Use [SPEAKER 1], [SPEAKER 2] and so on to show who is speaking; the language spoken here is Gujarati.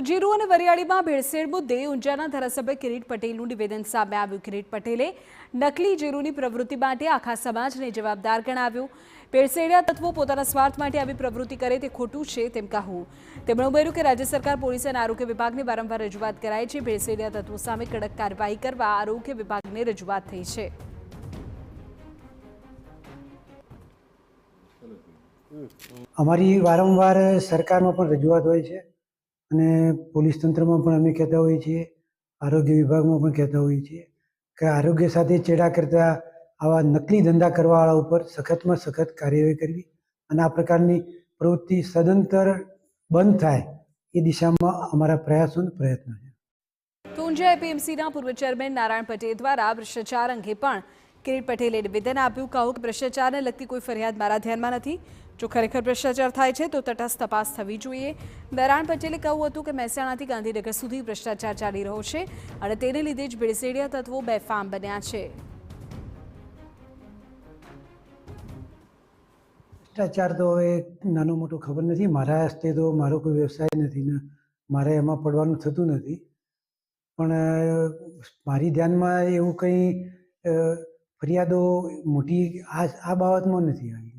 [SPEAKER 1] જીરુ અને વરિયાળીમાં ભેળસેળ મુદ્દે ઊંઝાના ધારાસભ્ય કિરીટ પટેલનું નિવેદન સામે આવ્યું। કિરીટ પટેલે નકલી જીરુની પ્રવૃત્તિ માટે આખા સમાજને જવાબદાર ગણાવ્યું। ભેળસેળિયા તત્વો પોતાના સ્વાર્થ માટે આવી પ્રવૃત્તિ કરે તે ખોટું છે તેમ કહ્યું। તેમણે ઉમેર્યું કે રાજ્ય સરકાર, પોલીસ અને આરોગ્ય વિભાગને વારંવાર રજૂઆત કરાઈ છે। ભેળસેળિયા તત્વો સામે કડક કાર્યવાહી કરવા આરોગ્ય વિભાગને રજૂઆત થઈ છે।
[SPEAKER 2] અમારી વારંવાર સરકારમાં પણ રજૂઆત હોય છે અને પોલીસ તંત્રમાં પણ અમે કહેતા હોઈએ છીએ, આરોગ્ય વિભાગમાં પણ કહેતા હોઈએ છીએ કે આરોગ્ય સાથે ચેડા કરતા આવા નકલી ધંધા કરવાવાળા ઉપર સખતમાં સખત કાર્યવાહી કરવી અને આ પ્રકારની પ્રવૃત્તિ સદંતર બંધ થાય એ દિશામાં અમારા પ્રયાસો અને પ્રયત્નો છે।
[SPEAKER 1] તો ઊંઝા એપીએમસીના પૂર્વ ચેરમેન નારાયણ પટેલ દ્વારા ભ્રષ્ટાચાર અંગે પણ કિરીટ પટેલે નિવેદન આપ્યું। કહ્યું કે ભ્રષ્ટાચારને લગતી કોઈ ફરિયાદ મારા ધ્યાનમાં નથી। જો ખરેખર ભ્રષ્ટાચાર થાય છે તો તટસ્થ તપાસ થવી જોઈએ। નારાયણ પટેલે કહ્યું હતું કે મહેસાણાથી ગાંધીનગર સુધી ભ્રષ્ટાચાર ચાલી રહ્યો છે અને તેને લીધે જ ભેળસેળિયા તત્વો બેફામ બન્યા છે।
[SPEAKER 2] ભ્રષ્ટાચાર તો હવે નાનો મોટો ખબર નથી, મારા હસ્તે તો મારો કોઈ વ્યવસાય નથી ને મારે એમાં પડવાનું થતું નથી, પણ મારી ધ્યાનમાં એવું કંઈ ફરિયાદો મોટી આ બાબતમાં નથી આવી।